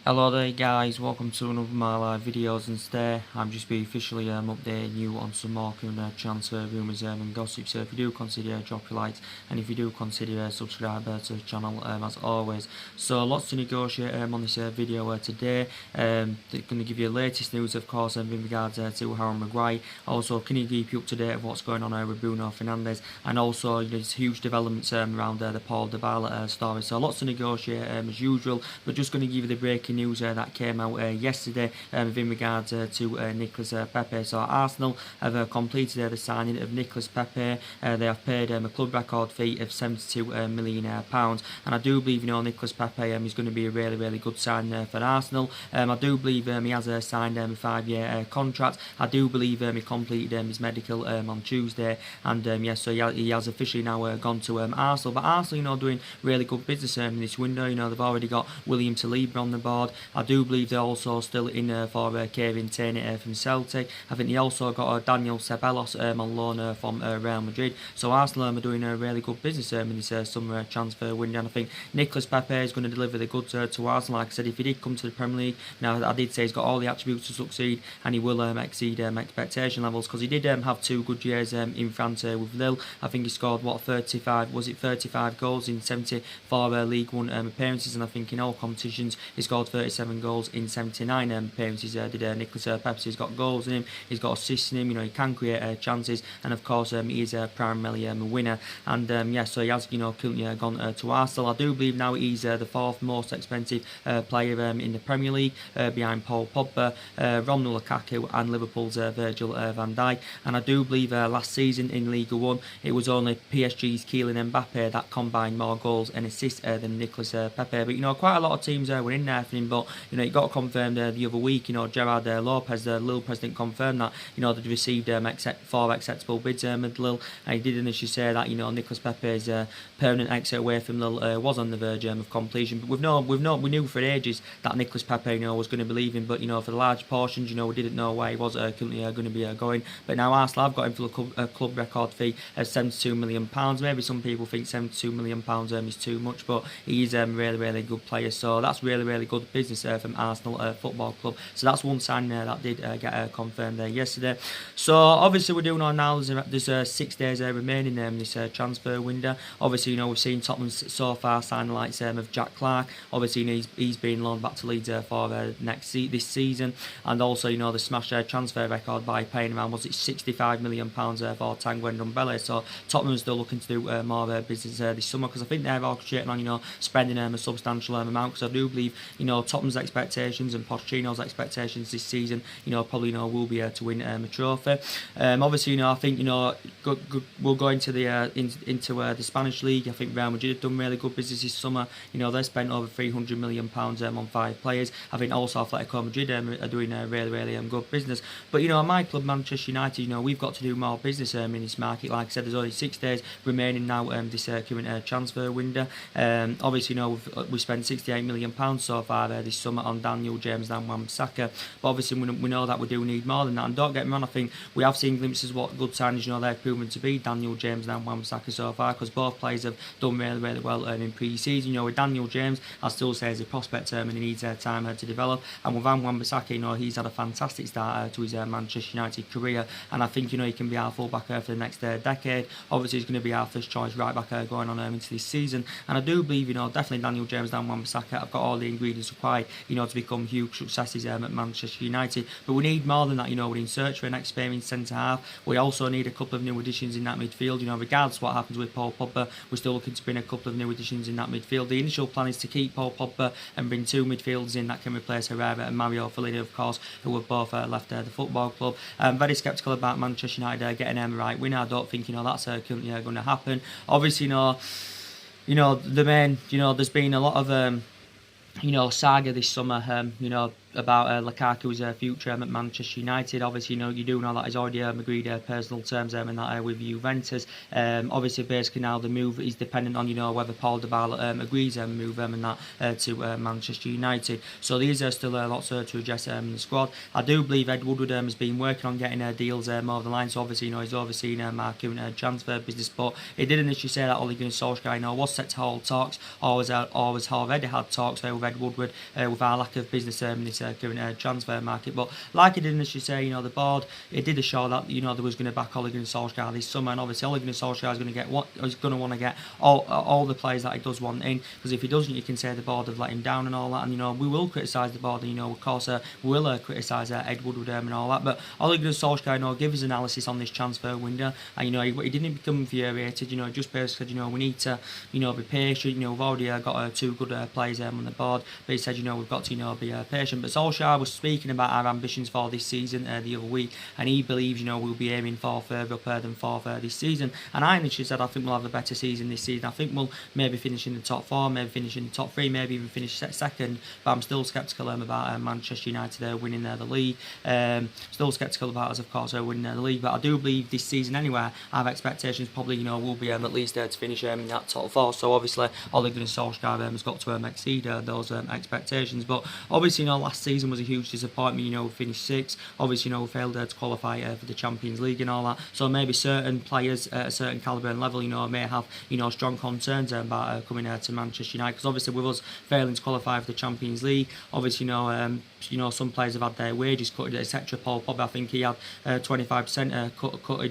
Hello there guys, welcome to another of my live videos, and today I'm just be officially updating you on some more current transfer rumours and gossip. So if you do consider drop your likes, and if you do consider subscribe to the channel as always. So lots to negotiate on this video today. They're going to give you the latest news of course in regards to Maguire. Also can you keep you up to date of what's going on with Bruno Fernandes, and also there's huge developments around the Paul Dybala story. So lots to negotiate as usual, but just going to give you the breaking news that came out yesterday in regards to Nicolas Pepe. So Arsenal have completed the signing of Nicolas Pepe. They have paid a club record fee of £72 million, and I do believe Nicolas Pepe is going to be a really good sign for Arsenal. I do believe he has signed a 5-year contract. I do believe he completed his medical on Tuesday, and yes, so he has officially now gone to Arsenal. But Arsenal doing really good business in this window. They've already got William Saliba on the board. I do believe they're also still in for Kevin Tierney from Celtic. I think they also got Daniel Ceballos on loan from Real Madrid. So Arsenal are doing a really good business in this summer transfer window, and I think Nicolas Pepe is going to deliver the goods to Arsenal. Like I said, if he did come to the Premier League, now I did say he's got all the attributes to succeed, and he will exceed expectation levels, because he did have 2 good years in France with Lille. I think he scored 35 goals in 74 League One appearances, and I think in all competitions he scored 37 goals in 79 appearances. Did Nicolas Pepe. He's got goals in him, he's got assists in him. He can create chances, and of course he is primarily a winner. And yeah, so he has currently gone to Arsenal. I do believe now he's the 4th most expensive player in the Premier League, behind Paul Pogba, Romelu Lukaku, and Liverpool's Virgil van Dijk. And I do believe last season in League One it was only PSG's Kylian Mbappe that combined more goals and assists than Nicolas Pepe. But quite a lot of teams were in there for him. But it got confirmed the other week. Gerard Lopez, the Lille president, confirmed that they'd received 4 acceptable bids with Lille, and he did initially say that Nicolas Pepe's permanent exit away from Lille was on the verge of completion. But we knew for ages that Nicolas Pepe was going to be leaving. But for the large portions, we didn't know where he was currently going to be going. But now Arsenal have got him for a club record fee of £72 million. Maybe some people think £72 million is too much, but he's a really good player. So that's really good business from Arsenal Football Club. So that's one sign that did get confirmed yesterday. So obviously we're doing on now. There's 6 days remaining in this transfer window. Obviously we've seen Tottenham so far sign the likes of Jack Clark. Obviously he's been loaned back to Leeds for this season, and also the smash transfer record by paying around £65 million for Tanguy Ndombele. So Tottenham are still looking to do more business this summer, because I think they're orchestrating on spending a substantial amount, because I do believe Tottenham's expectations and Pochettino's expectations this season probably will be to win a trophy. Obviously I think we'll go into the Spanish league. I think Real Madrid have done really good business this summer. They spent over £300 million on 5 players. I think also Atletico Madrid are doing really good business. But my club Manchester United, we've got to do more business in this market. Like I said, there's only 6 days remaining now this current transfer window. Obviously we spent £68 million so far this summer on Daniel James and Wan-Bissaka, but obviously we know that we do need more than that. And don't get me wrong, I think we have seen glimpses of what good signings they've proven to be, Daniel James and Wan-Bissaka so far, because both players have done really well in pre-season. With Daniel James, I still say he's a prospect and he needs time to develop, and with Wan-Bissaka, he's had a fantastic start to his Manchester United career, and I think he can be our full-back for the next decade. Obviously he's going to be our first choice right back going on into this season, and I do believe definitely Daniel James and Wan-Bissaka have got all the ingredients required to become huge successes at Manchester United. But we need more than that. We're in search for an experienced centre half. We also need a couple of new additions in that midfield. Regardless of what happens with Paul Pogba, we're still looking to bring a couple of new additions in that midfield. The initial plan is to keep Paul Pogba and bring 2 midfielders in that can replace Herrera and Mario Fellaini, of course, who have both left the football club. I'm very sceptical about Manchester United getting the right winner. I don't think that's currently going to happen. Obviously, the main, there's been a lot of saga this summer. about Lukaku's future at Manchester United. Obviously, you do know that he's already agreed personal terms and that with Juventus. Obviously, basically now the move is dependent on whether Paul Dybala agrees move and that to Manchester United. So these are still lots to address in the squad. I do believe Ed Woodward has been working on getting deals over the line. So obviously, he's overseen marketing transfer business, but he did initially say that Ole Gunnar Solskjaer was set to hold talks, or was already had talks with Ed Woodward with our lack of business in this current transfer market. But like he did initially say, the board, it did assure that they was going to back Ole Gunnar Solskjaer this summer, and obviously Ole Gunnar Solskjaer is going to get what he's going to want to get all the players that he does want in, because if he doesn't, you can say the board have let him down and all that, and we will criticise the board, and of course we will criticise Ed Woodward and all that, but Ole Gunnar Solskjaer give his analysis on this transfer window, and he didn't become infuriated, just basically said, we need to be patient, we've already got two good players on the board, but he said, we've got to be patient. But Solskjaer was speaking about our ambitions for this season the other week, and he believes we'll be aiming for further up than fourth this season, and I initially said I think we'll have a better season this season. I think we'll maybe finish in the top four, maybe finish in the top three, maybe even finish second, but I'm still sceptical about Manchester United winning the league. Still sceptical about us, of course, winning the league, but I do believe this season anyway, I have expectations probably will be at least to finish in that top four. So obviously Ole Gunnar Solskjaer has got to exceed those expectations. But obviously last season was a huge disappointment. We finished sixth. Obviously we failed to qualify for the Champions League and all that. So maybe certain players at a certain calibre and level may have strong concerns about coming to Manchester United, because obviously with us failing to qualify for the Champions League, obviously some players have had their wages cut, etc. Paul Pogba, I think he had 25% cut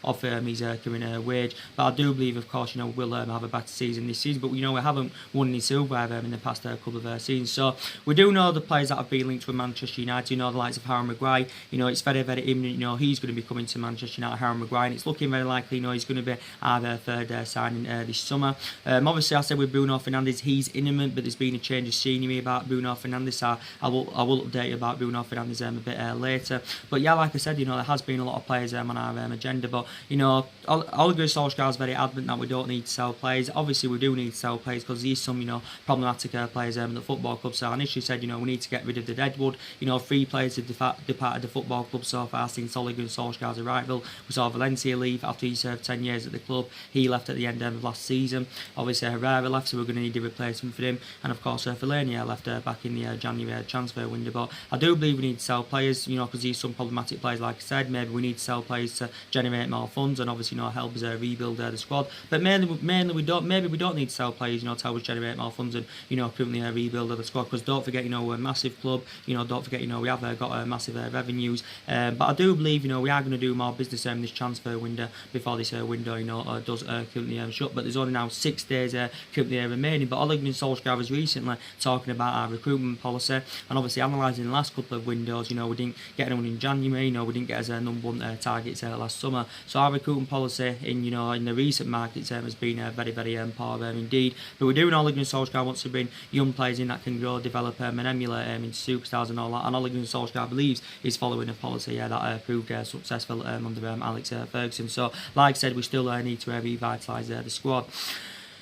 off his current wage. But I do believe, of course, we'll have a better season this season. But we haven't won any silverware in the past couple of seasons. So we do know the players that have been linked with Manchester United. The likes of Harry Maguire. It's very, very imminent. He's going to be coming to Manchester United, Harry Maguire, and it's looking very likely. He's going to be our third signing this summer. Obviously, I said with Bruno Fernandes, he's imminent, but there's been a change of scenery about Bruno Fernandes. So I will update you about Bruno Fernandes a bit later. But yeah, like I said, there has been a lot of players on our agenda. But Ole Gunnar Solskjaer is very adamant that we don't need to sell players. Obviously, we do need to sell players because there's some problematic players in the football club. So I initially said we need to get rid of the deadwood. 3 players have departed the football club so far since Ole Gunnar Solskjaer's arrival. We saw Valencia leave after he served 10 years at the club. He left at the end of last season. Obviously, Herrera left, so we're going to need a replacement for him. And of course, Fellaini left back in the January transfer window. But I do believe we need to sell players, because there's some problematic players, like I said. Maybe we need to sell players to generate more funds and obviously help us rebuild the squad. But mainly we don't need to sell players, to help us generate more funds and currently rebuild the squad. Because don't forget, we're a massive club. Don't forget, we have got massive revenues. But I do believe we are going to do more business in this transfer window before this window does currently shut. But there's only now 6 days currently remaining. But Ole Gunnar Solskjaer was recently talking about our recruitment policy and obviously analysing the last couple of windows. We didn't get anyone in January. We didn't get as number one targets last summer. So our recruitment policy in the recent markets has been very, very poor indeed. But we're doing Ole Gunnar Solskjaer wants to bring young players in that can grow, develop and emulate into superstars and all that. And Ole Gunnar Solskjaer believes he's following a policy that proved successful under Alex Ferguson. So like I said, we still need to revitalise the squad.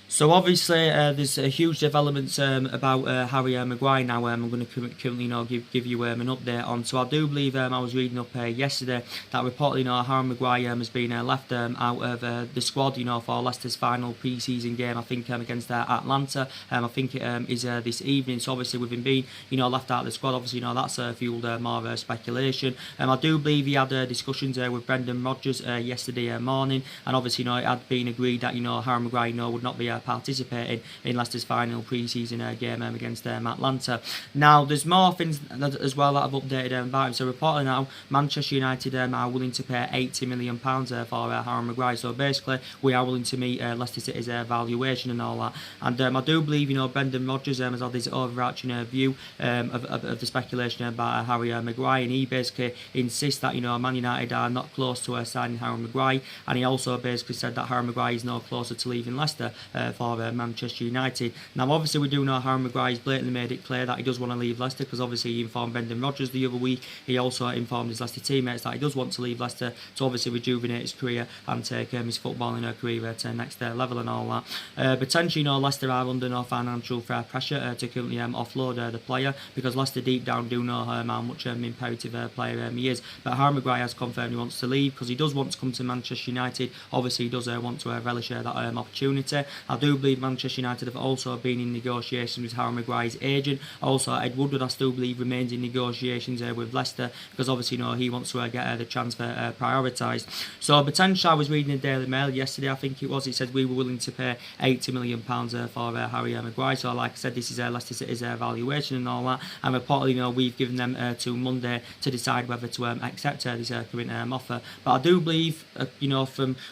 So obviously there's huge developments about Harry Maguire now. I'm going to currently give you an update on. So I do believe I was reading up yesterday that reportedly Harry Maguire has been left out of the squad for Leicester's final pre-season game. I think against Atlanta. I think it is this evening. So obviously with him being left out of the squad, obviously that's fueled more speculation. I do believe he had discussions with Brendan Rodgers yesterday morning, and obviously it had been agreed that Harry Maguire would not be participating in Leicester's final pre-season game against Atlanta. Now there's more things as well that I've updated about him. So reportedly now Manchester United are willing to pay £80 million for Harry Maguire. So basically we are willing to meet Leicester City's valuation and all that. And I do believe Brendan Rodgers has had this overarching view of the speculation about Harry Maguire, and he basically insists that Man United are not close to signing Harry Maguire, and he also basically said that Harry Maguire is no closer to leaving Leicester for Manchester United. Now obviously we do know Harry Maguire has blatantly made it clear that he does want to leave Leicester, because obviously he informed Brendan Rodgers the other week. He also informed his Leicester teammates that he does want to leave Leicester to obviously rejuvenate his career and take his footballing career to the next level and all that. Potentially, Leicester are under no financial pressure to currently offload the player, because Leicester deep down do know how much imperative player he is. But Harry Maguire has confirmed he wants to leave because he does want to come to Manchester United. Obviously he does want to relish that opportunity. I do believe Manchester United have also been in negotiations with Harry Maguire's agent. Also Ed Woodward, I still believe, remains in negotiations with Leicester, because obviously he wants to get the transfer prioritised. So potentially, I was reading the Daily Mail yesterday, I think it was, it said we were willing to pay £80 million for Harry Maguire. So like I said, this is Leicester City's evaluation and all that, and reportedly we've given them to Monday to decide whether to accept this current offer. But I do believe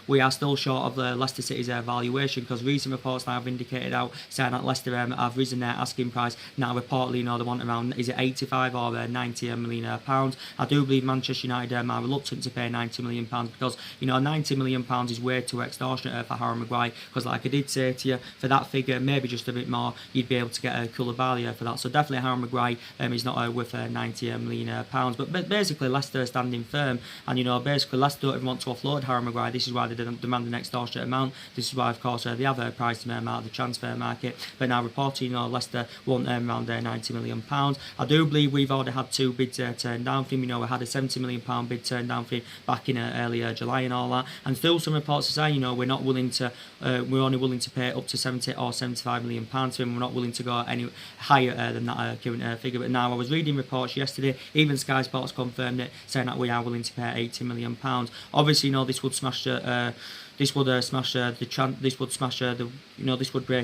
we are still short of Leicester City's evaluation, because recent reports have indicated out saying that Leicester have risen their asking price. Now reportedly they want around, is it 85 or 90 million pounds. I do believe Manchester United are reluctant to pay 90 million pounds, because 90 million pounds is way too extortionate for Harry Maguire, because like I did say to you, for that figure, maybe just a bit more, you'd be able to get a Koulibaly for that. So definitely Harry Maguire is not worth 90 million pounds. But basically Leicester are standing firm, and basically Leicester don't even want to offload Harry Maguire. This is why they demand an extortionate amount. This is why, of course, they have priced him out of the transfer market. But now reporting, Leicester won't earn around 90 million pounds. I do believe we've already had 2 bids turned down for him. We had a 70 million pound bid turned down for him back in earlier July and all that. And still some reports are saying, we're not willing to, we're only willing to pay up to 70 or 75 million pounds for him. We're not willing to go any higher than that current figure. But now I was reading reports yesterday, even Sky Sports confirmed it, saying that we are willing to pay 80 million pounds. Obviously, this would smash the. This would break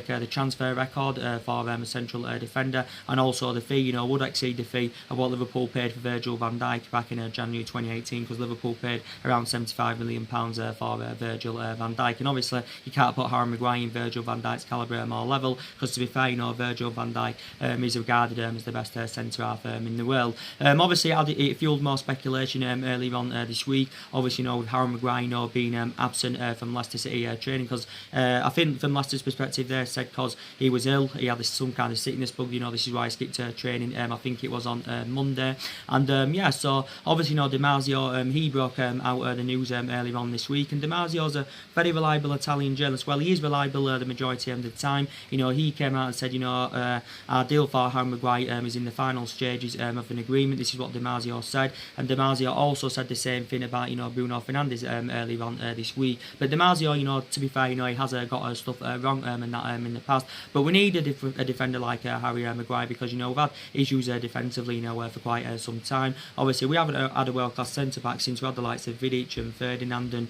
the transfer record for a central defender, and also the fee would exceed the fee of what Liverpool paid for Virgil van Dijk back in January 2018, because Liverpool paid around £75 million for Virgil van Dijk. And obviously you can't put Harry Maguire in Virgil van Dijk's calibre or level, because to be fair, Virgil van Dijk is regarded as the best centre half in the world. Obviously it fueled more speculation earlier on this week, obviously with Harry Maguire being absent from Leicester City training, because I think from Leicester's perspective they said because he was ill, he had some kind of sickness bug, this is why he skipped training, I think it was on Monday. And so obviously Di Marzio, he broke out the news earlier on this week, and Di Marzio's a very reliable Italian journalist. Well, he is reliable the majority of the time. He came out and said our deal for Harry Maguire is in the final stages of an agreement. This is what Di Marzio said, and Di Marzio also said the same thing about Bruno Fernandes earlier on this week. But Di Marzio, to be fair, he has got stuff wrong and that in the past. But we need a defender like Harry Maguire, because we've had issues defensively for quite some time. Obviously, we haven't had a world-class centre back since we had the likes of Vidic and Ferdinand, and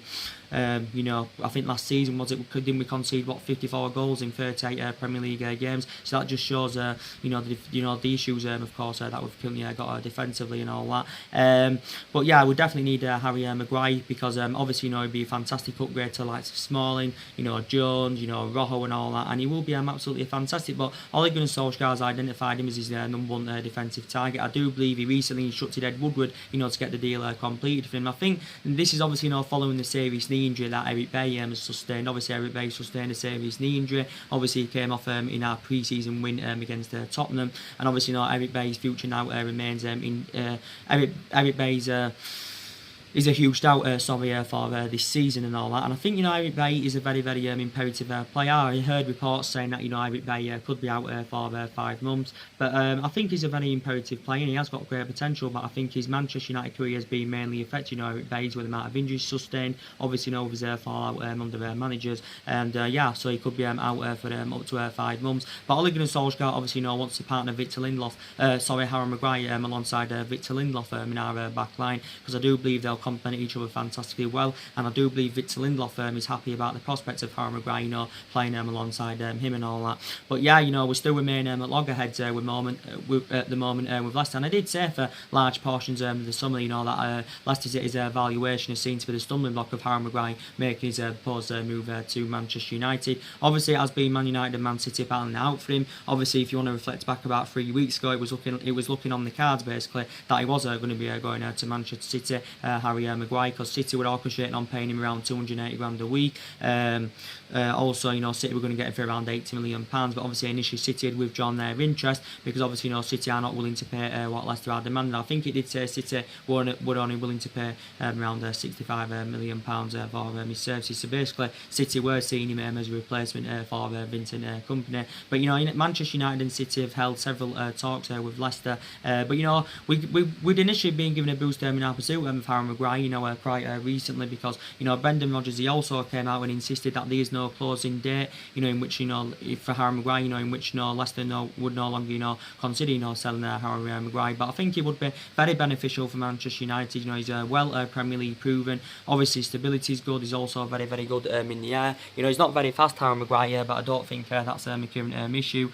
I think last season didn't we concede 54 goals in 38 Premier League games? So that just shows the issues of course that we've currently got defensively and all that. But yeah, we definitely need Harry Maguire, because obviously it'd be a fantastic upgrade to the likes of Smalling, Jones, Rojo and all that, and he will be absolutely fantastic. But Ole Gunnar Solskjaer has identified him as his number one defensive target. I do believe he recently instructed Ed Woodward to get the deal completed for him. I think this is obviously following the serious knee injury that Eric Bailly has sustained. Obviously Eric Bailly sustained a serious knee injury. Obviously he came off in our pre-season win against Tottenham, and obviously Eric Bailly's future now remains in Eric Bailly's is a huge doubt for this season and all that. And I think Eric Bailly is a very, very imperative player. I heard reports saying that Eric Bailly could be out for 5 months, but I think he's a very imperative player and he has got great potential. But I think his Manchester United career has been mainly affected, Eric Bailly's, with the amount of injuries sustained. Obviously, with his fallout under managers, and so he could be out for up to 5 months. But Ole Gunnar Solskjaer obviously wants to partner Harry Maguire alongside Victor Lindelof in our back line, because I do believe they'll complement each other fantastically well, and I do believe Victor Lindelof is happy about the prospects of Harry Maguire playing alongside him and all that. But yeah, we still remain at loggerheads at the moment with Leicester, and I did say for large portions of the summer that Leicester City's valuation is seen to be the stumbling block of Harry Maguire making his proposed move to Manchester United. Obviously it has been Man United and Man City battling out for him. Obviously, if you want to reflect back about 3 weeks ago, it was looking on the cards basically that he was going to be going to Manchester City. Harry Harry Maguire, because City were orchestrating on paying him around 280 grand a week. Also, you know, City were going to get him for around 80 million pounds, but obviously initially City had withdrawn their interest because obviously, you know, City are not willing to pay what Leicester are demanding. I think it did say City were only willing to pay around 65 million pounds for his services. So basically, City were seeing him as a replacement for Vincent Kompany. But you know, Manchester United and City have held several talks with Leicester. But you know, we'd initially been given a boost in our pursuit of Harry Maguire, you know, quite recently, because you know Brendan Rodgers, he also came out and insisted that there is no closing date, you know, in which, you know, for Harry Maguire, you know, in which, you know, Leicester would no longer, you know, consider, you know, selling Harry Maguire. But I think it would be very beneficial for Manchester United. You know, he's well Premier League proven. Obviously, stability is good. He's also very, very good in the air. You know, he's not very fast, Harry Maguire, but I don't think that's a current issue.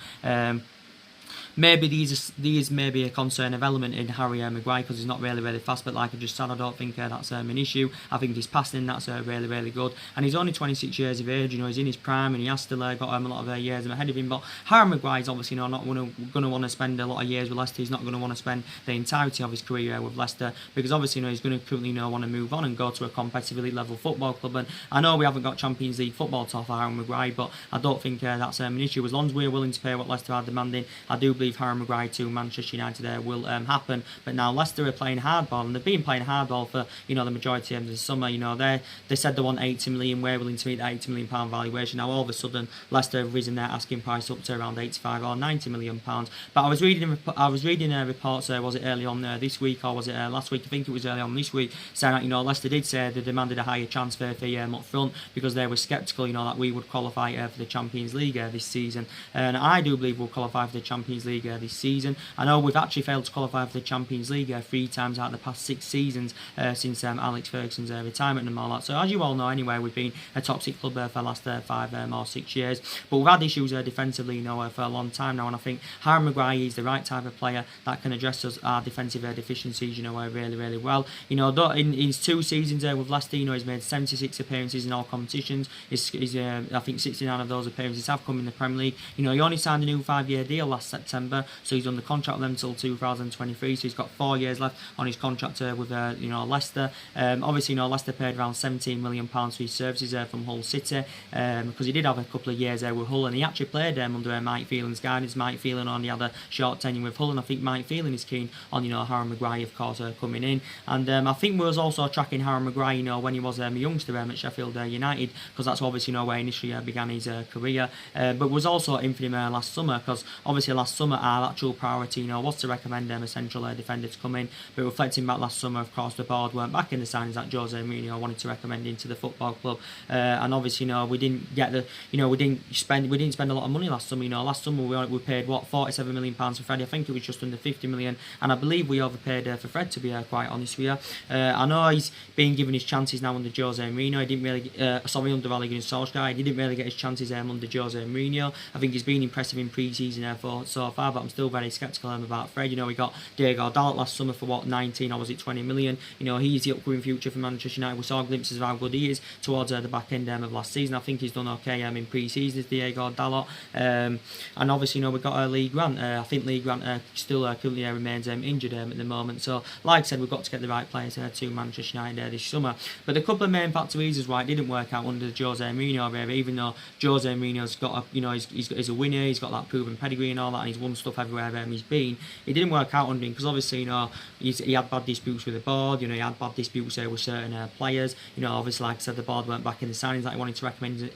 Maybe these may be a concern of element in Harry Maguire because he's not really fast, but like I just said, I don't think that's an issue. I think his passing, that's really good, and he's only 26 years of age. You know, he's in his prime and he has still got a lot of years ahead of him. But Harry Maguire is obviously, you know, not going to want to spend a lot of years with Leicester. He's not going to want to spend the entirety of his career with Leicester because obviously, you know, he's going to currently, you know, want to move on and go to a competitive elite level football club. And I know we haven't got Champions League football to offer Harry Maguire, but I don't think that's an issue. As long as we're willing to pay what Leicester are demanding, I do believe Harry Maguire to Manchester United will happen. But now Leicester are playing hardball, and they've been playing hardball for, you know, the majority of the summer. You know, they said they want 80 million, we're willing to meet that 80 million pound valuation. Now all of a sudden Leicester have risen their asking price up to around 85 or 90 million pounds. But I was reading reports, was it early on this week or was it last week? I think it was early on this week, saying that, you know, Leicester did say they demanded a higher transfer fee up front because they were sceptical, you know, that we would qualify for the Champions League this season. And I do believe we'll qualify for the Champions League this season. I know we've actually failed to qualify for the Champions League 3 times out of the past 6 seasons since Alex Ferguson's retirement and all that. So as you all know anyway, we've been a toxic club for the last 5 or 6 years. But we've had issues defensively, you know, for a long time now, and I think Harry Maguire is the right type of player that can address our defensive deficiencies, you know, really well. You know, in his 2 seasons with Leicester, you know, he's made 76 appearances in all competitions. I think 69 of those appearances have come in the Premier League. You know, he only signed a new 5-year deal last September, so he's under contract with them until 2023. So he's got 4 years left on his contract with you know, Leicester. Obviously, you know, Leicester paid around £17 million for his services from Hull City because he did have a couple of years with Hull, and he actually played under Mike Phelan's guidance. Mike Phelan only had a short tenure with Hull, and I think Mike Phelan is keen on, you know, Harry Maguire, of course, coming in. And I think we was also tracking Harry Maguire, you know, when he was a youngster at Sheffield United, because that's obviously, you know, where he initially began his career. But was also in for him last summer, because obviously last summer our actual priority, you know, was to recommend a central defender to come in. But reflecting back last summer, of course, the board weren't back in the signings that Jose Mourinho wanted to recommend into the football club. And obviously, you know, we didn't get the, you know, we didn't spend a lot of money last summer. You know, last summer we paid what, £47 million for Fred. I think it was just under 50 million, and I believe we overpaid for Fred, to be quite honest with you. I know he's been given his chances now under Jose Mourinho. He didn't really, under Ole Gunnar Solskjaer. He didn't really get his chances under Jose Mourinho. I think he's been impressive in pre-season so far, but I'm still very sceptical about Fred. You know, we got Diego Dalot last summer for what, 19 or was it 20 million. You know, he's the upcoming future for Manchester United. We saw glimpses of how good he is towards the back end of last season. I think he's done okay in pre-season, Diego Dalot. And obviously, you know, we've got Lee Grant. I think Lee Grant still currently remains injured at the moment. So, like I said, we've got to get the right players to Manchester United this summer. But a couple of main factors why it didn't work out under Jose Mourinho, even though Jose Mourinho's got he's a winner, he's got that proven pedigree and all that, and he's won stuff everywhere he's been. It didn't work out under him because obviously, you know, he had bad disputes with the board. You know, he had bad disputes with certain players. You know, obviously, like I said, the board weren't back in the signings that he wanted to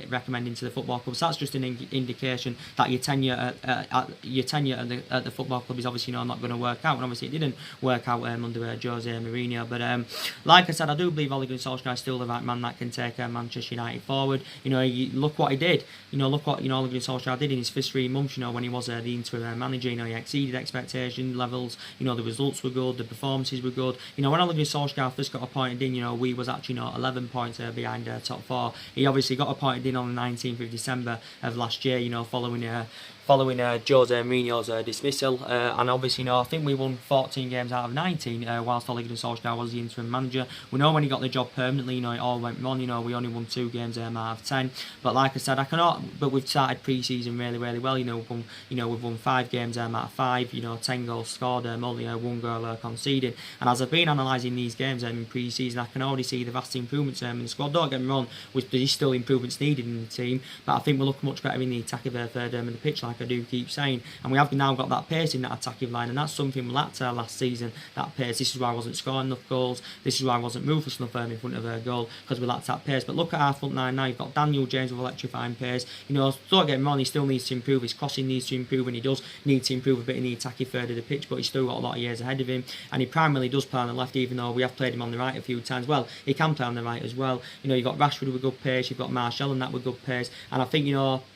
recommend into the football club. So that's just an indication that your tenure at the football club is obviously, you know, not going to work out. And obviously, it didn't work out under Jose Mourinho. But like I said, I do believe Ole Gunnar Solskjaer is still the right man that can take Manchester United forward. You know, look what he did. You know, look what, you know, Ole Gunnar Solskjaer did in his first 3 months. You know, when he was the interim manager, you know, he exceeded expectation levels. You know, the results were good, the performances were good. You know, when Ole Gunnar Solskjaer first got appointed in, you know, we was actually, you know, 11 points behind top 4. He obviously got appointed in on the 19th of December of last year. You know, following following Jose Mourinho's dismissal. And obviously, I think we won 14 games out of 19 whilst Ole Gunnar Solskjaer was the interim manager. We know when he got the job permanently, it all went wrong. We only won 2 games out of 10. But like I said, but we've started pre-season really, really well. We've won 5 games out of 5. 10 goals scored, only 1 goal conceded. And as I've been analysing these games in pre-season, I can already see the vast improvements in the squad. Don't get me wrong, there's still improvements needed in the team, but I think we look much better in the attack of the third of the pitch, like I do keep saying. And we have now got that pace in that attacking line, and that's something we lacked last season, that pace. This is why I wasn't scoring enough goals. This is why I wasn't ruthless enough in front of a goal, because we lacked that pace. But look at our front line now. You've got Daniel James with electrifying pace. Don't get me wrong, he still needs to improve. His crossing needs to improve, and he does need to improve a bit in the attacking third of the pitch, but he's still got a lot of years ahead of him. And he primarily does play on the left, even though we have played him on the right a few times. Well, he can play on the right as well. You've got Rashford with good pace, you've got Martial and that with good pace. And I think,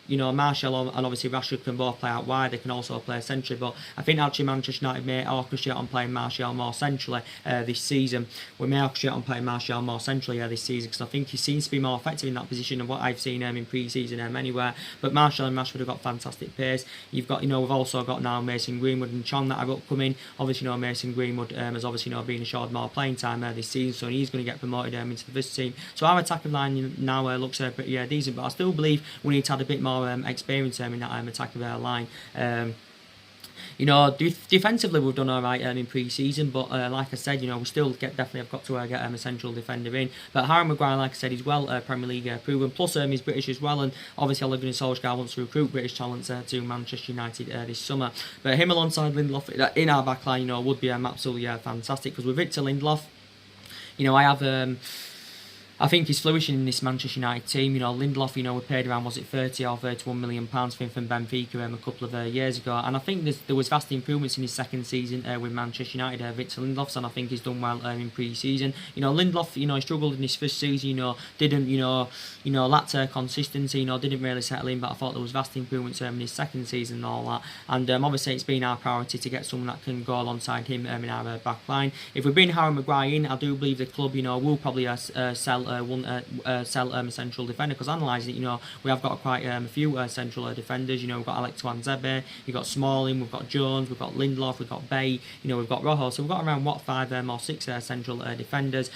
Martial and obviously Rashford can both play out wide. They can also play centrally. But I think actually Manchester United may orchestrate on playing Martial more centrally this season. We may orchestrate on playing Martial more centrally this season, because I think he seems to be more effective in that position than what I've seen in pre-season anywhere. But Martial and Rashford have got fantastic pace. You've got, we've also got now Mason Greenwood and Chong that are upcoming. Obviously, Mason Greenwood has obviously been assured more playing time this season, so he's going to get promoted into the first team. So our attacking line now looks pretty decent, but I still believe we need to add a bit more experience in that attacking line. Defensively we've done alright in pre-season, but like I said, we still definitely have got to get a central defender in. But Harry Maguire, like I said, he's well Premier League proven. Plus, he's British as well, and obviously Ole Gunnar Solskjaer wants to recruit British talents to Manchester United this summer. But him alongside Lindelof in our back line, would be absolutely fantastic, because with Victor Lindelof, I think he's flourishing in this Manchester United team. Lindelof, we paid around, was it 30 or 31 million pounds for him from Benfica a couple of years ago. And I think there was vast improvements in his second season with Manchester United, Victor Lindelof, and I think he's done well in pre-season. Lindelof, he struggled in his first season, didn't, lacked consistency, didn't really settle in, but I thought there was vast improvements in his second season and all that. And obviously it's been our priority to get someone that can go alongside him in our back line. If we bring Harry Maguire in, I do believe the club, will probably sell a central defender, because analysing it, we have got quite a few central defenders. We've got Alex Tuanzebe, we've got Smalling, we've got Jones, we've got Lindelof, we've got Bay, we've got Rojo. So we've got around 5 or 6 central defenders.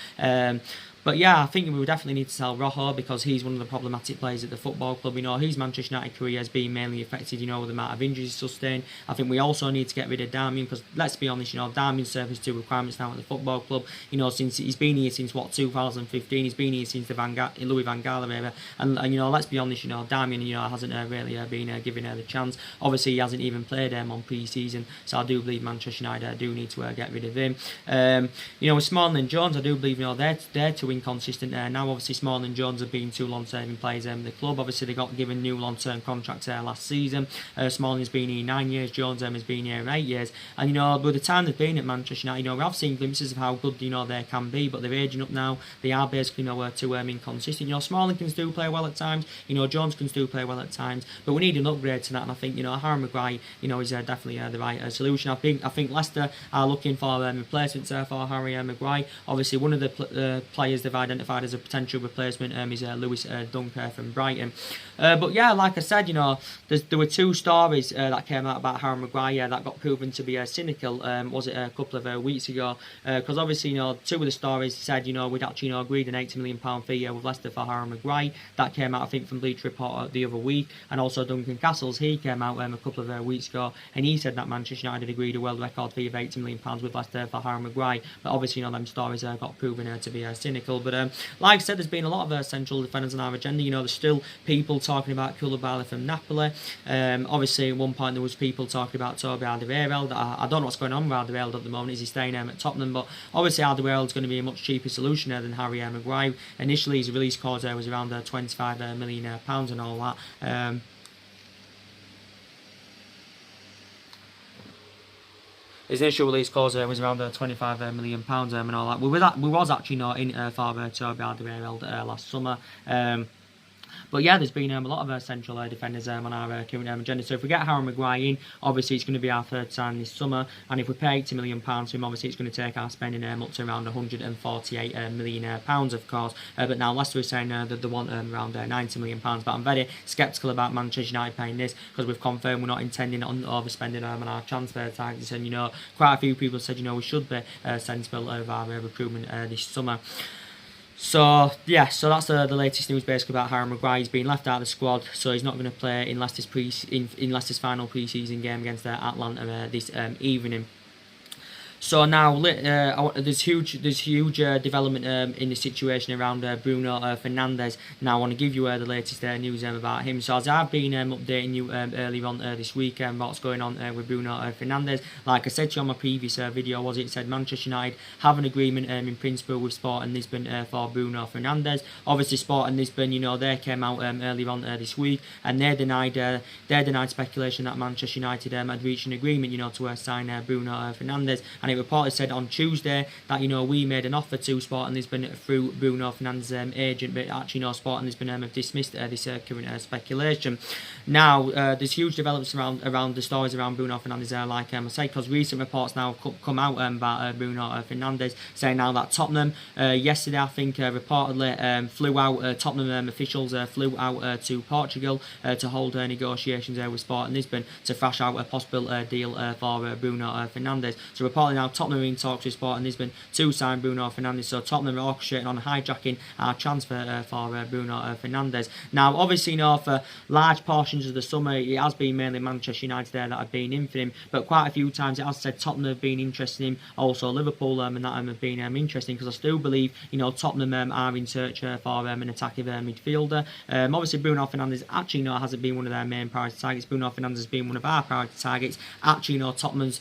But yeah, I think we would definitely need to sell Rojo, because he's one of the problematic players at the football club. His Manchester United career has been mainly affected, with the amount of injuries sustained. I think we also need to get rid of Darmian, because let's be honest, Darmian serves 2 requirements now at the football club. Since he's been here since 2015, he's been here since the Louis van Gaal era. And let's be honest, Darmian, hasn't really been given the chance. Obviously, he hasn't even played on pre-season, so I do believe Manchester United do need to get rid of him. With Smalling and Jones, I do believe they're 2 inconsistent now. Obviously, Smalling and Jones have been 2 long-term players in the club. Obviously, they got given new long-term contracts last season. Smalling's been here 9 years, Jones has been here 8 years. And by the time they've been at Manchester United, we have seen glimpses of how good they can be, but they're aging up now. They are basically too inconsistent. Smalling can still play well at times. Jones can still play well at times, but we need an upgrade to that. And I think Harry Maguire is definitely the right solution. I think Leicester are looking for replacements for Harry Maguire. Obviously, one of the players they've identified as a potential replacement is Lewis Dunk from Brighton. But yeah, like I said, there were 2 stories that came out about Harry Maguire that got proven to be cynical. Was it a couple of weeks ago? Because obviously, 2 of the stories said we'd actually agreed an £80 million fee with Leicester for Harry Maguire. That came out, I think, from Bleacher Report the other week. And also Duncan Castles, he came out a couple of weeks ago, and he said that Manchester United had agreed a world record fee of £80 million with Leicester for Harry Maguire. But obviously, them stories got proven to be cynical. But like I said, there's been a lot of central defenders on our agenda. There's still people talking about Koulibaly from Napoli. Obviously, at one point there was people talking about Toby Alderweireld. I don't know what's going on with Alderweireld at the moment. Is he staying at Tottenham? But obviously, Alderweireld's going to be a much cheaper solution than Harry Maguire. Initially, his release clause was around £25 million and all that. His initial release clause was around £25 million and all that. We was actually not in for Toby Alderweireld last summer. But yeah, there's been a lot of central defenders on our current agenda. So if we get Harry Maguire in, obviously it's going to be our third sign this summer, and if we pay £80 million to him, obviously it's going to take our spending up to around £148 million, of course. But now Leicester is saying that they want around £90 million, but I'm very sceptical about Manchester United paying this, because we've confirmed we're not intending on overspending on our transfer targets, and quite a few people said we should be sensible of our recruitment this summer. So yeah, so that's the latest news basically about Harry Maguire. He's been left out of the squad, so he's not going to play in Leicester's final pre-season game against Atlanta this evening. So now there's huge development in the situation around Bruno Fernandes. Now I want to give you the latest news about him. So as I've been updating you earlier on this week about what's going on with Bruno Fernandes, like I said to you on my previous video, it said Manchester United have an agreement in principle with Sporting Lisbon for Bruno Fernandes. Obviously Sporting Lisbon, they came out earlier on this week, and they denied speculation that Manchester United had reached an agreement to sign Bruno Fernandes. And it reportedly said on Tuesday that we made an offer to Sporting Lisbon through Bruno Fernandes' agent, but actually Sporting Lisbon have dismissed this current speculation. Now there's huge developments around the stories around Bruno Fernandes, like I said, because recent reports now come out about Bruno Fernandes saying now that Tottenham yesterday, I think, reportedly flew out. Tottenham officials flew out to Portugal to hold negotiations with Sporting Lisbon to thrash out a possible deal for Bruno Fernandes. So reportedly now Tottenham are in talks with Sporting Lisbon to sign Bruno Fernandes. So Tottenham are orchestrating on hijacking our transfer for Bruno Fernandes. Now, obviously, for large portions of the summer, it has been mainly Manchester United there that have been in for him, but quite a few times it has said Tottenham have been interested in him, also Liverpool and that have been interesting, because I still believe Tottenham are in search for an attacking midfielder. Obviously, Bruno Fernandes actually hasn't been one of their main priority targets. Bruno Fernandes has been one of our priority targets. Actually, Tottenham's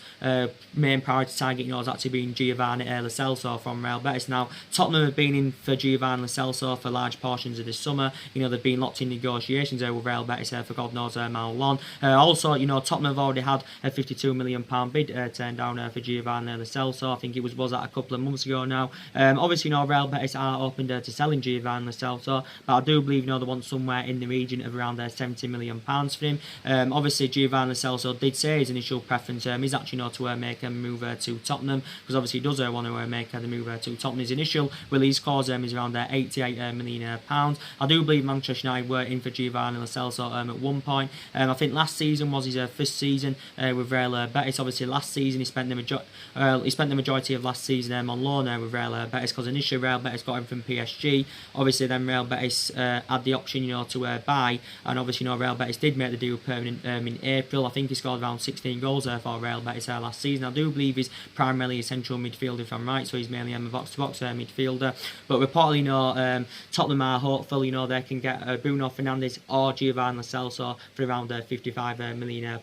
main priority target has actually been Giovanni Lo Celso from Real Betis. Now, Tottenham have been in for Giovanni Lo Celso for large portions of this summer. They've been locked in negotiations with Real Betis for God knows how long. Also, Tottenham have already had a £52 million bid turned down for Giovanni Lo Celso. I think it was that a couple of months ago now. Obviously, Real Betis are open to selling Giovanni Lo Celso, but I do believe they want somewhere in the region of around £70 million for him. Obviously, Giovanni Lo Celso did say his initial preference is actually to make a move to Tottenham, because obviously he does want to make the move to Tottenham. His initial release clause is around £88 million. I do believe Manchester United were in for Giovanni Lo Celso at one point. I think last season was his first season with Real Betis. Obviously last season he spent the majority of last season on loan with Real Betis, because initially Real Betis got him from PSG. Obviously then Real Betis had the option to buy, and obviously Real Betis did make the deal permanent in April. I think he scored around 16 goals for Real Betis last season. I do believe he's primarily a central midfielder, if I'm right, so he's mainly a box-to-box midfielder. But reportedly, Tottenham are hopeful, they can get Bruno Fernandes or Giovanni Lo Celso for around £55 million.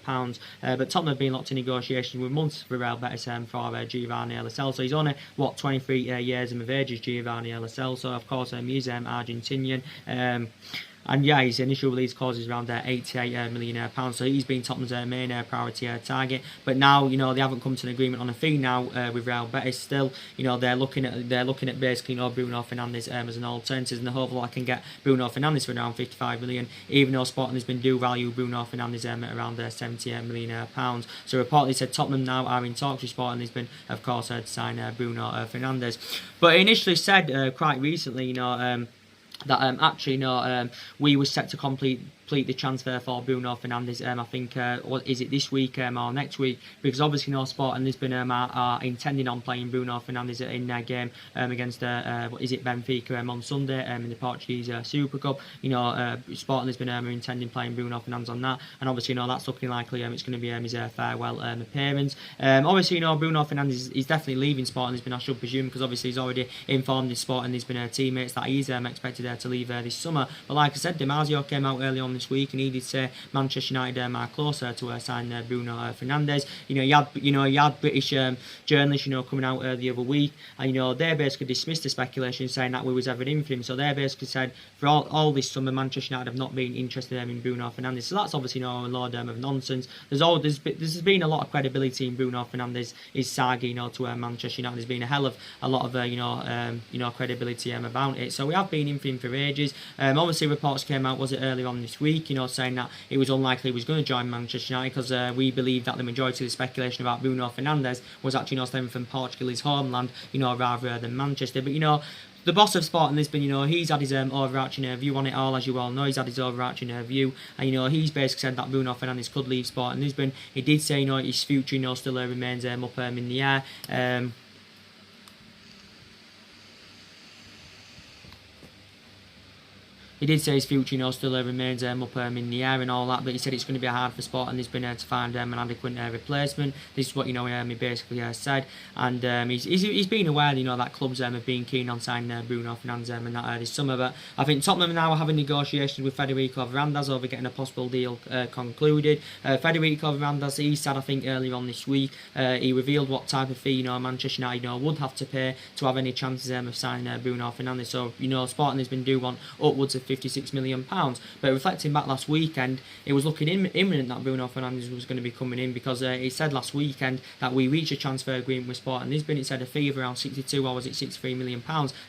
But Tottenham have been locked in negotiations with months for Real Betis for Giovanni Lo Celso. He's only 23 years of age is Giovanni Lo Celso. Of course, he's Argentinian. And yeah, his initial release clause is around £88 million, so he's been Tottenham's main priority target. But now, they haven't come to an agreement on a fee now with Real Betis. Still, they're looking at basically Bruno Fernandes as an alternative, and they're hopeful I can get Bruno Fernandes for around £55 million, even though Sporting has been do value Bruno Fernandes at around £70 million. So reportedly said Tottenham now are in talks with Sporting Lisbon, of course, to sign Bruno Fernandes. But it initially said quite recently, that actually we were set to complete the transfer for Bruno Fernandes. I think is it this week or next week? Because obviously Sporting Lisbon are intending on playing Bruno Fernandes in their game against Benfica on Sunday in the Portuguese Super Cup. Sporting Lisbon are intending playing Bruno Fernandes on that, and obviously that's looking likely it's going to be his farewell appearance. Obviously Bruno Fernandes is definitely leaving Sporting Lisbon, I should presume, because obviously he's already informed his Sporting Lisbon teammates that he's expected to leave this summer. But like I said, Di Marzio came out early on this week, and he did say Manchester United are closer to sign Bruno Fernandes. You had British journalists, coming out the other week, and they basically dismissed the speculation, saying that we was ever in for him. So they basically said for all this summer, Manchester United have not been interested in Bruno Fernandes. So that's obviously a lot of nonsense. There's been a lot of credibility in Bruno Fernandes' saga, to Manchester United. There's been a hell of a lot of credibility about it. So we have been in for him for ages. Obviously, reports came out, was it earlier on this week, saying that it was unlikely he was going to join Manchester United, because we believe that the majority of the speculation about Bruno Fernandes was actually stemming from Portugal, his homeland, rather than Manchester. But the boss of Sporting Lisbon, he's had his overarching view on it all, as you all know. He's had his overarching view, and he's basically said that Bruno Fernandes could leave Sporting Lisbon. He did say, his future, still remains up in the air. He did say his future, still remains up in the air and all that, but he said it's going to be hard for Sporting Lisbon to find an adequate replacement. This is what he basically said, and he's been aware, that clubs have been keen on signing Bruno Fernandes and that this summer. But I think Tottenham now are having negotiations with Federico Fernandes over getting a possible deal concluded. Federico Fernandes, he said, I think earlier on this week, he revealed what type of fee Manchester United would have to pay to have any chances of signing Bruno Fernandes. So Sporting Lisbon do want upwards of £56 million. But reflecting back last weekend, it was looking imminent that Bruno Fernandes was going to be coming in, because he said last weekend that we reached a transfer agreement with Sporting Lisbon. It said a fee of around 62 or was it £63 million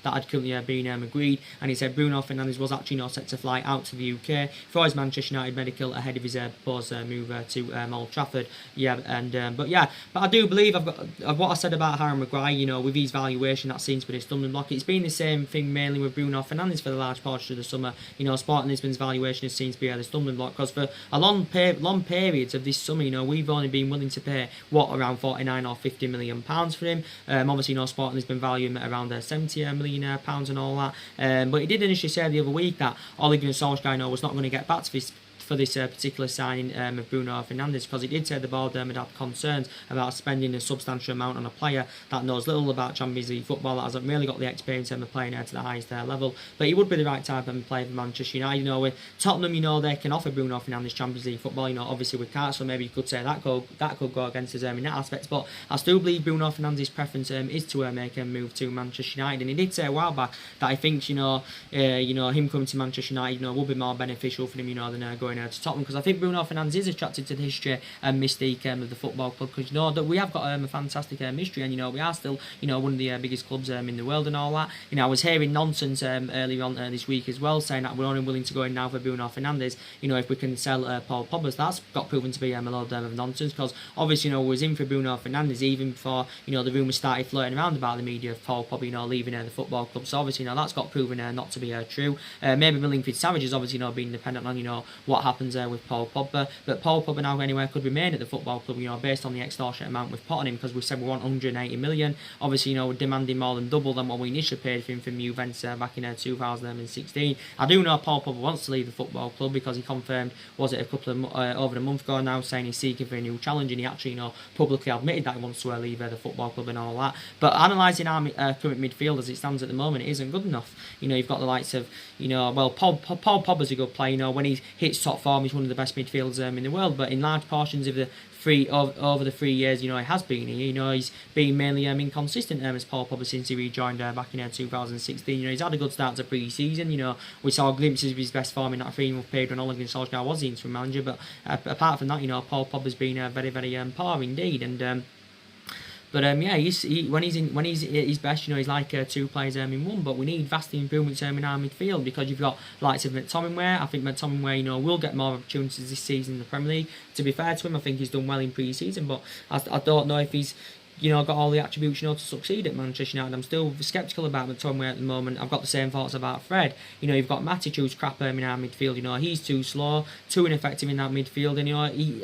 that had currently been agreed, and he said Bruno Fernandes was actually not set to fly out to the UK for his Manchester United medical ahead of his proposed move to Old Trafford. But I do believe I've got what I said about Harry Maguire, with his valuation that seems to be a stumbling block. It's been the same thing mainly with Bruno Fernandes for the large portion of the summer. Sporting Lisbon's valuation seems to be the stumbling block, because for a long periods of this summer, we've only been willing to pay around 49 or 50 million pounds for him. Obviously, Sporting Lisbon value him at around 70 million pounds and all that. But he did initially say the other week that Ole Gunnar Solskjaer was not going to get back to this for this particular signing of Bruno Fernandes, because he did say the board had concerns about spending a substantial amount on a player that knows little about Champions League football, that hasn't really got the experience of playing to the highest level. But he would be the right type of player for Manchester United. With Tottenham, they can offer Bruno Fernandes Champions League football. Obviously we can't, so maybe you could say that could go against us in that aspect. But I still believe Bruno Fernandes' preference is to make a move to Manchester United, and he did say a while back that he thinks him coming to Manchester United will be more beneficial for him than going to Tottenham, because I think Bruno Fernandes is attracted to the history and mystique of the football club, because that we have got a fantastic history, and we are still one of the biggest clubs in the world and all that. I was hearing nonsense earlier on this week as well, saying that we're only willing to go in now for Bruno Fernandes if we can sell Paul Pogba. That's got proven to be a load of nonsense, because obviously we was in for Bruno Fernandes even before the rumours started floating around about the media of Paul Pogba leaving the football club. So obviously that's got proven not to be true. Maybe Millingford Savage has obviously being dependent on what happens with Paul Pogba, but Paul Pogba now anywhere could remain at the football club based on the extortionate amount we've put on him, because we said we want 180 million. Obviously we're demanding more than double than what we initially paid for him from Juventus back in 2016. I do know Paul Pogba wants to leave the football club, because he confirmed, was it a couple of over a month ago now, saying he's seeking for a new challenge, and he actually publicly admitted that he wants to leave the football club and all that. But analysing our current midfield as it stands at the moment, it isn't good enough. You've got the likes of Paul Pogba's a good player. When he hits top form, he's one of the best midfielders in the world. But in large portions of the over the 3 years, he has been. He's been mainly inconsistent as Paul Pogba since he rejoined back in 2016. He's had a good start to pre-season. We saw glimpses of his best form in that 3-month period when Ole Gunnar Solskjaer was the interim manager. But apart from that, Paul Pogba's been very, very poor indeed. And when he's at his best, he's like two players in one. But we need vast improvements in our midfield, because you've got likes of McTominay. I think McTominay, will get more opportunities this season in the Premier League. To be fair to him, I think he's done well in pre-season, but I don't know if he's got all the attributes, to succeed at Manchester United. I'm still sceptical about McTominay at the moment. I've got the same thoughts about Fred. You've got Matic, who's crap in our midfield. He's too slow, too ineffective in that midfield. And,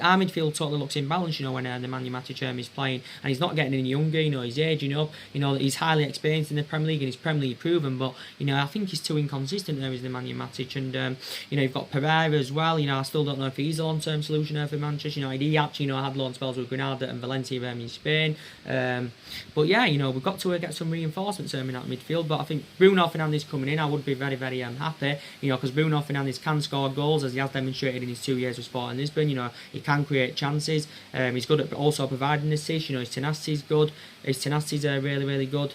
our midfield totally looks imbalanced, when the Nemanja Matic is playing. And he's not getting any younger, he's aging up. He's highly experienced in the Premier League and he's Premier League proven. But, I think he's too inconsistent there, is Nemanja Matic. And, you've got Pereira as well. I still don't know if he's a long-term solution for Manchester United. He actually, had loan spells with Granada and Valencia in Spain. But yeah, we've got to get some reinforcements in that midfield. But I think Bruno Fernandes coming in, I would be very, very happy, because Bruno Fernandes can score goals, as he has demonstrated in his 2 years with Sporting Lisbon. He can create chances. He's good at also providing assists. His tenacity is good. His tenacity is really, really good.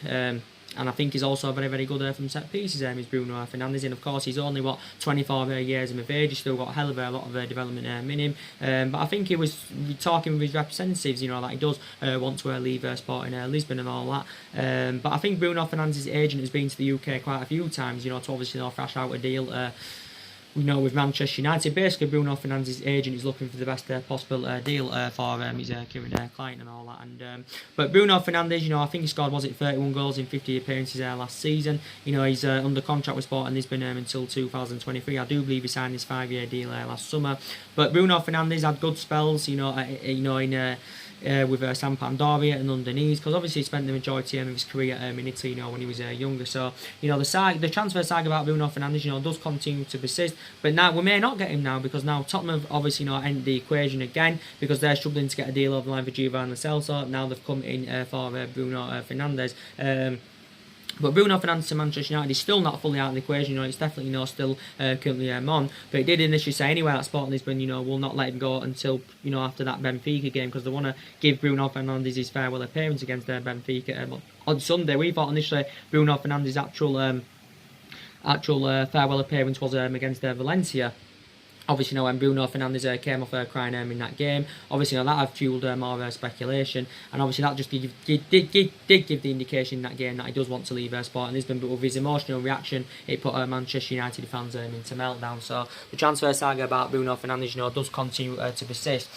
And I think he's also very, very good from set pieces. Is Bruno Fernandes, and of course he's only 24 years of age. He's still got a hell of a lot of development in him. But I think he was talking with his representatives, that he does want to leave Sporting Lisbon and all that. But I think Bruno Fernandes' agent has been to the UK quite a few times, to obviously thrash out a deal. With Manchester United. Basically, Bruno Fernandes' agent is looking for the best possible deal for his current client and all that. But Bruno Fernandes, I think he scored 31 goals in 50 appearances last season. He's under contract with Sporting Lisbon until 2023. I do believe he signed his 5-year deal last summer. But Bruno Fernandes had good spells, with Sampdoria and Londonese, because obviously he spent the majority of his career in Italy, when he was younger. So the transfer saga about Bruno Fernandes, does continue to persist. But now we may not get him now, because now Tottenham have obviously entered the equation again, because they're struggling to get a deal over the line for Giovanni Lo Celso. Now they've come in for Bruno Fernandes. But Bruno Fernandes to Manchester United is still not fully out of the equation. It's definitely still currently on. But he did initially say anyway that Sporting Lisbon, will not let him go until after that Benfica game, because they want to give Bruno Fernandes his farewell appearance against Benfica on Sunday. We thought initially Bruno Fernandes' actual farewell appearance was against Valencia. Obviously, when Bruno Fernandes came off crying in that game, obviously that had fueled more speculation, and obviously that just did give the indication in that game that he does want to leave Sporting Lisbon. But with his emotional reaction, it put Manchester United fans into meltdown. So the transfer saga about Bruno Fernandes, does continue to persist.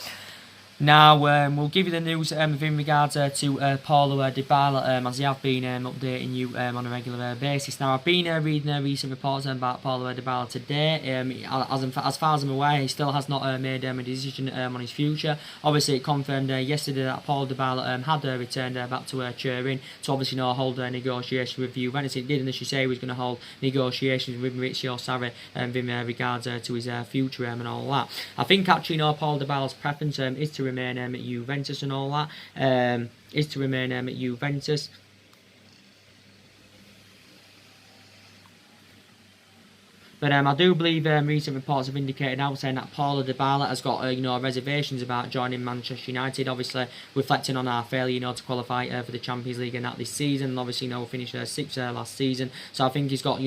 Now, we'll give you the news in regards to Paulo Dybala, as they have been updating you on a regular basis. Now, I've been reading recent reports about Paulo Dybala today. As far as I'm aware, he still has not made a decision on his future. Obviously, it confirmed yesterday that Paulo Dybala had returned back to Turin to obviously hold negotiations with Juventus. It did initially say he was going to hold negotiations with Maurizio Sarri in regards to his future and all that. I think actually, Paulo Dybala's preference is to remain at Juventus and all that. Is to remain at Juventus. But I do believe recent reports have indicated now saying that Paulo Dybala has got reservations about joining Manchester United. Obviously, reflecting on our failure to qualify for the Champions League and that this season. And obviously, we finished 6th last season. So I think he's got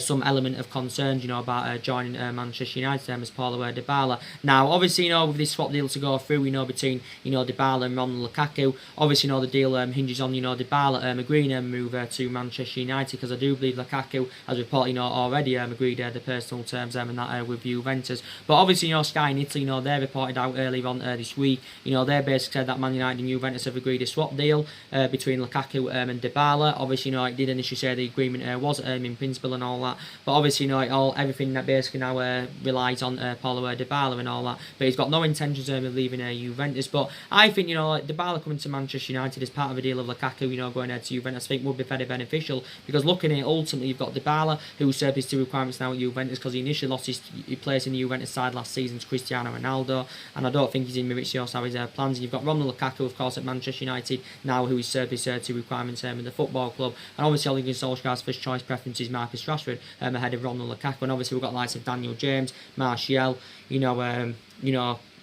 some element of concerns about joining Manchester United as Paulo Dybala. Now, obviously, with this swap deal to go through, between Dybala and Romelu Lukaku. Obviously, the deal hinges on Dybala agreeing to move to Manchester United, because I do believe Lukaku has reported already agreed the personal terms and that with Juventus. But obviously, Sky in Italy, they reported out earlier on this week, they basically said that Man United and Juventus have agreed a swap deal between Lukaku and Dybala. Obviously, it did initially say the agreement was in principle and all that, but obviously, everything that basically now relies on Paulo Dybala and all that. But he's got no intentions of leaving Juventus. But I think Dybala coming to Manchester United as part of a deal of Lukaku, going to Juventus, I think would be very beneficial, because looking at it, ultimately you've got Dybala, who served his 2 requirements now at Juventus, because he initially lost his place in the Juventus side last season to Cristiano Ronaldo, and I don't think he's in Maurizio Sarri's plans. And you've got Romelu Lukaku, of course, at Manchester United now, who has served his 2 requirements in the football club. And obviously, Ole Gunnar Solskjaer's first choice preference is Marcus Rashford ahead of Romelu Lukaku. And obviously, we've got likes of Daniel James, Martial,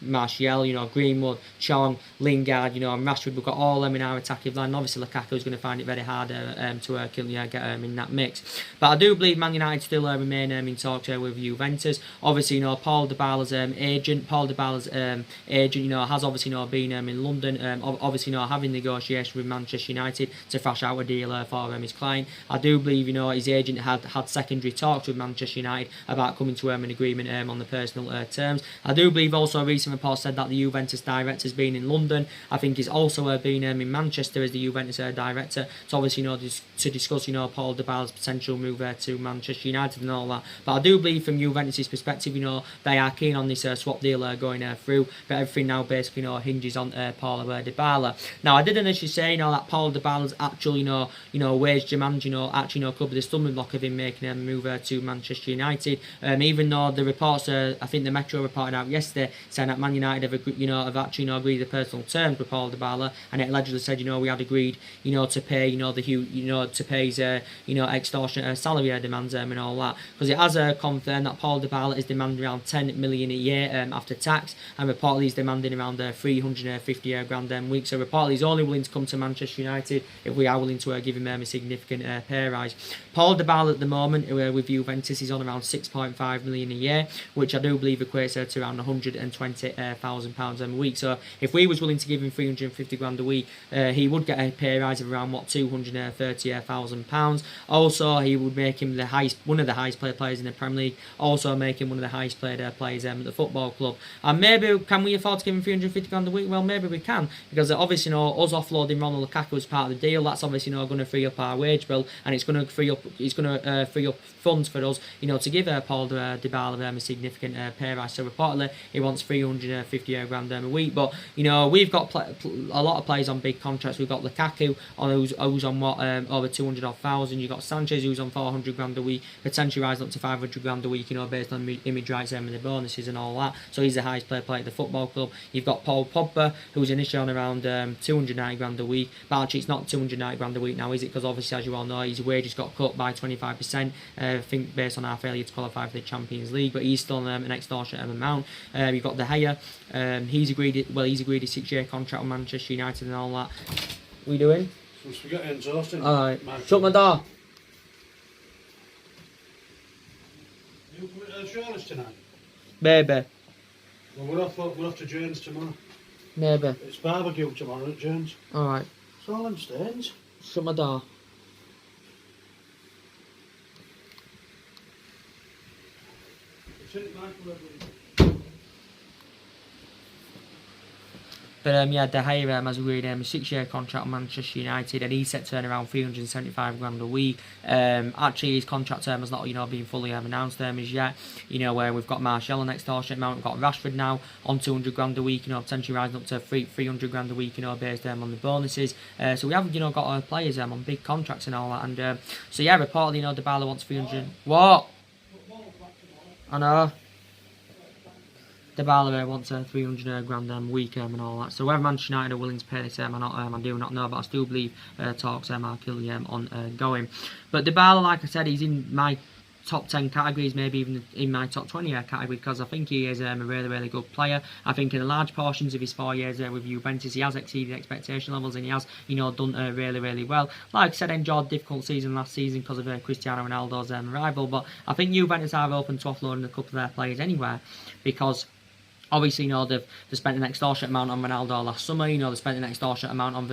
Martial, Greenwood, Chong, Lingard, and Rashford. We've got all them in our attacking line. And obviously, Lukaku's going to find it very hard to get in that mix. But I do believe Man United still remain in talks with Juventus. Obviously, Paul Dybala's agent, has obviously been in London. Obviously, having negotiations with Manchester United to thrash out a deal for his client. I do believe his agent had secondary talks with Manchester United about coming to an agreement on the personal terms. I do believe also recently reports said that the Juventus director has been in London. I think he's also been in Manchester as the Juventus director. So obviously, to discuss, Paul Dybala's potential move to Manchester United and all that. But I do believe from Juventus' perspective, they are keen on this swap deal going through. But everything now basically, hinges on Paulo Dybala. Now, I did initially say, that Paulo Dybala's actual, wage demand, actually, could be the stumbling block of him making a move to Manchester United. Even though the reports, I think the Metro reported out yesterday, saying that that Man United have actually agreed the personal terms with Paul Dybala, and it allegedly said we had agreed to pay to pay his extortionate salary demands and all that, because it has confirmed that Paul Dybala is demanding around 10 million a year after tax, and reportedly he's demanding around 350 grand a week. So reportedly he's only willing to come to Manchester United if we are willing to give him a significant pay rise. Paul Dybala at the moment with Juventus is on around 6.5 million a year, which I do believe equates to around 120,000 pounds a week. So if we was willing to give him 350 grand a week, he would get a pay rise of around 230,000 pounds. Also, he would make him one of the highest paid players in the Premier League. Also, make him one of the highest paid players at the football club. And maybe can we afford to give him 350 grand a week? Well, maybe we can, because obviously us offloading Ronald Lukaku as part of the deal, that's obviously going to free up our wage bill, and it's going to free up funds for us to give Paul Dybala a significant pay rise. So reportedly he wants 350 grand a week, but we've got a lot of players on big contracts. We've got Lukaku who's on over 200,000. You've got Sanchez who's on 400 grand a week, potentially rising up to 500 grand a week, based on image rights and the bonuses and all that. So he's the highest paid player at the football club. You've got Paul Pogba, who's initially on around 290 grand a week, but actually it's not 290 grand a week now, is it? Because obviously, as you all know, his wages got cut by 25%, I think based on our failure to qualify for the Champions League, but he's still an extortionate amount. You've got De Gea, he's agreed a 6-year contract with Manchester United and all that. What are you doing? Just forgetting exhausting. Alright, shut my door. You put Charlotte tonight? Maybe. Well, we're off to Jones tomorrow. Maybe. It's barbecue tomorrow at Jones. Alright. It's all in stains. Shut my door. But yeah, De Gea has agreed a 6-year contract with Manchester United, and he's set to earn around 375 grand a week. Actually, his contract term has not been fully announced as yet. Where we've got Martial on extortionate amount, we've got Rashford now on 200 grand a week. Potentially rising up to 300 grand a week. Based on the bonuses. So we have got players on big contracts and all that. And so yeah, reportedly Dybala wants 300. What? I know. Dybala wants 300 grand a week and all that. So whether Manchester United are willing to pay this or not, I do not know, but I still believe talks are currently ongoing. But Dybala, like I said, he's in my top 10 categories, maybe even in my top 20 category, because I think he is a really, really good player. I think in large portions of his 4 years with Juventus, he has exceeded expectation levels, and he has, done really, really well. Like I said, enjoyed a difficult season last season because of Cristiano Ronaldo's arrival, but I think Juventus are open to offloading a couple of their players anywhere, because obviously, they've spent an extortionate amount on Ronaldo last summer. They spent an extortionate amount on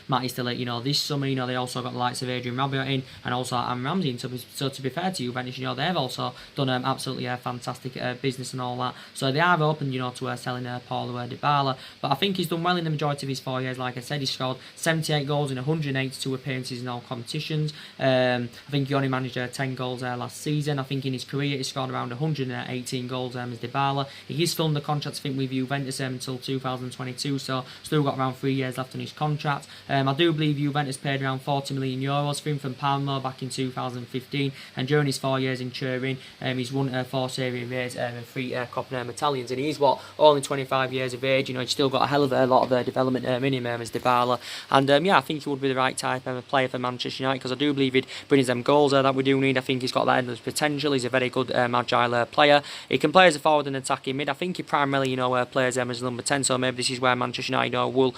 Matty Stillett, this summer. They also got the likes of Adrian Rabiot in, and also Aaron Ramsey. So to be fair to Juventus, they've also done absolutely fantastic business and all that. So they are open, to selling Paulo Dybala. But I think he's done well in the majority of his 4 years. Like I said, he scored 78 goals in 182 appearances in all competitions. I think he only managed 10 goals last season. I think in his career he scored around 118 goals as Dybala. He is still under contract, I think, with Juventus until 2022, so still got around 3 years left on his contract. I do believe Juventus paid around 40 million euros for him from Palmo back in 2015, and during his 4 years in Turin, he's won 4 Serie A's and 3 Coppa Italians, and he's only 25 years of age. He's still got a hell of a lot of development in him as Dybala, and yeah, I think he would be the right type of player for Manchester United, because I do believe he'd bring us them goals that we do need. I think he's got that endless potential. He's a very good agile player. He can play as a forward and attacking mid. I think he primarily plays as number 10, so maybe this is where Manchester United will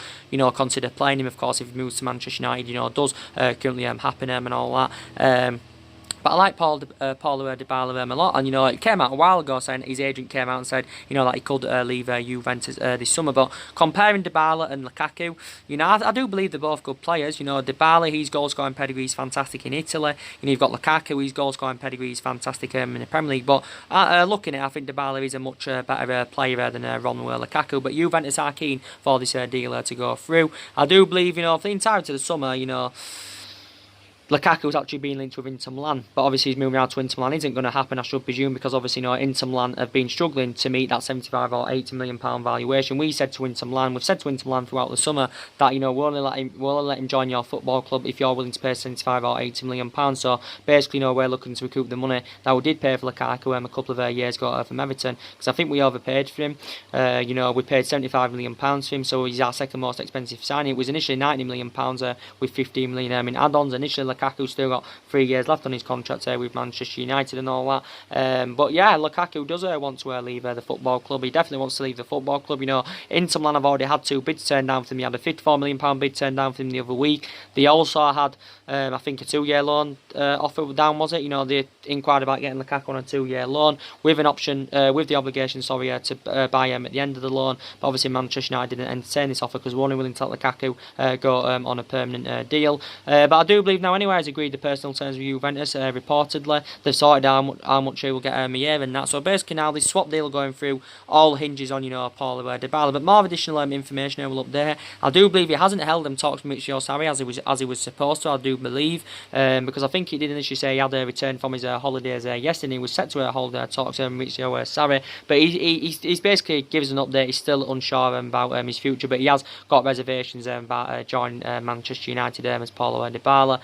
consider playing him. Of course, if he moves to Manchester United, does currently happen and all that. But I like Paulo Dybala a lot, and it came out a while ago saying his agent came out and said that he could leave Juventus this summer. But comparing Dybala and Lukaku, I do believe they're both good players. Dybala, his goal scoring pedigree is fantastic in Italy. You've got Lukaku, his goal scoring pedigree is fantastic in the Premier League. But looking at it, I think Dybala is a much better player than Romelu Lukaku. But Juventus are keen for this deal to go through. I do believe for the entirety of the summer, Lukaku's actually been linked with Inter Milan, but obviously his moving out to Inter Milan isn't going to happen, I should presume, because obviously, Inter Milan have been struggling to meet that 75 or 80 million pound valuation. We've said to Inter Milan throughout the summer that we'll only let him join your football club if you're willing to pay 75 or 80 million pounds. So basically, we're looking to recoup the money that we did pay for Lukaku a couple of years ago from Everton, because I think we overpaid for him. We paid 75 million pounds for him, so he's our second most expensive signing. It was initially 90 million pounds with 15 million in add-ons. Initially, Lukaku's still got 3 years left on his contract with Manchester United and all that. But yeah, Lukaku does want to leave the football club. He definitely wants to leave the football club. Inter Milan have already had 2 bids turned down for him. He had a 54 million pound bid turned down for him the other week. They also had, I think, a 2-year loan offer down, was it? They inquired about getting Lukaku on a 2-year loan with an option, with the obligation, to buy him at the end of the loan. But obviously Manchester United didn't entertain this offer because we're only willing to let Lukaku go on a permanent deal. But I do believe now anyway he's agreed the personal terms with Juventus. Reportedly they've sorted out how much he will get a year and that. So basically now this swap deal going through all hinges on Paulo Dybala. But more additional information I will update. I do believe he hasn't held them talks with Maurizio Sarri as he was supposed to. I do believe because I think he did initially say he had a return from his holidays yesterday. He was set to hold talks with Maurizio Sarri, but he's basically gives an update. He's still unsure about his future, but he has got reservations about joining Manchester United as Paulo Dybala.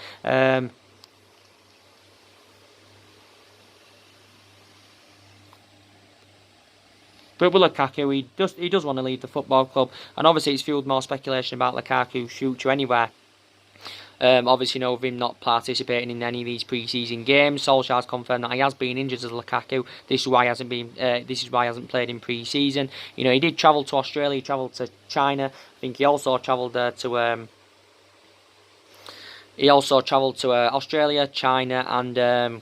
But with Lukaku, he does want to leave the football club, and obviously it's fueled more speculation about Lukaku's future anywhere. Obviously, with him not participating in any of these pre-season games, Solskjaer's confirmed that he has been injured as Lukaku. This is why he hasn't been. This is why he hasn't played in pre-season. He did travel to Australia. He travelled to China. I think he also travelled to. He also travelled to Australia, China, and.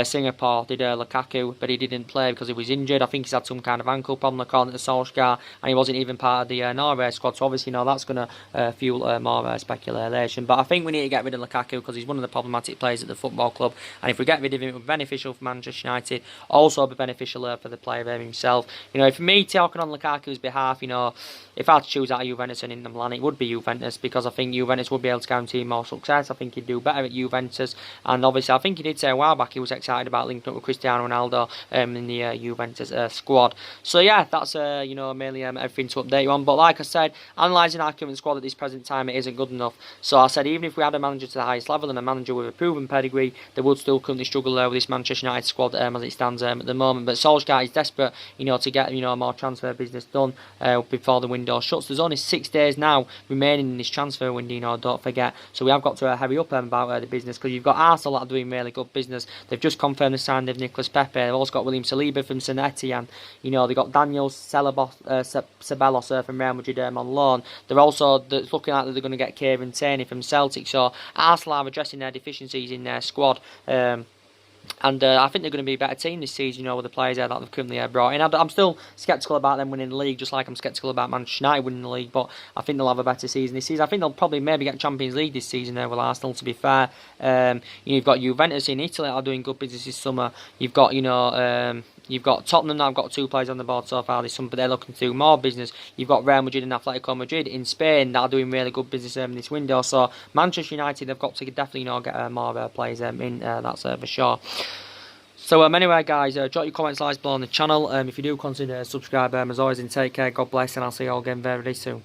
Singapore did Lukaku, but he didn't play because he was injured. I think he's had some kind of ankle problem according to Solskjaer, and he wasn't even part of the Norway squad. So obviously, that's going to fuel more speculation. But I think we need to get rid of Lukaku because he's one of the problematic players at the football club. And if we get rid of him, it will be beneficial for Manchester United. Also, be beneficial for the player himself. For me, talking on Lukaku's behalf, if I had to choose out of Juventus and Inter Milan, it would be Juventus because I think Juventus would be able to guarantee more success. I think he'd do better at Juventus, and obviously, I think he did say a while back he was excited about linking up with Cristiano Ronaldo in the Juventus squad. So yeah, that's mainly everything to update you on. But like I said, analysing our current squad at this present time, it isn't good enough. So I said even if we had a manager to the highest level and a manager with a proven pedigree, they would still currently struggle with this Manchester United squad as it stands at the moment. But Solskjaer is desperate, to get more transfer business done before the window shuts. There's only 6 days now remaining in this transfer window, don't forget. So we have got to hurry up about the business because you've got Arsenal that are doing really good business. They've just confirmed the signing of Nicolas Pepe. They've also got William Saliba from St Etienne. They've got Daniel Ceballos from Real Madrid on loan. They're also looking like they're going to get Kieran Tierney from Celtic. So Arsenal are addressing their deficiencies in their squad. And I think they're going to be a better team this season, with the players that they've currently brought in. I'm still sceptical about them winning the league, just like I'm sceptical about Manchester United winning the league. But I think they'll have a better season this season. I think they'll probably maybe get Champions League this season with Arsenal, to be fair. You've got Juventus in Italy that are doing good business this summer. You've got, You've got Tottenham that have got 2 players on the board so far this summer, but they're looking to do more business. You've got Real Madrid and Atletico Madrid in Spain that are doing really good business in this window. So Manchester United, they've got to definitely get more players in that's for sure. So anyway guys, drop your comments, likes below on the channel. If you do consider subscribe, as always, and take care, God bless, and I'll see you all again very soon.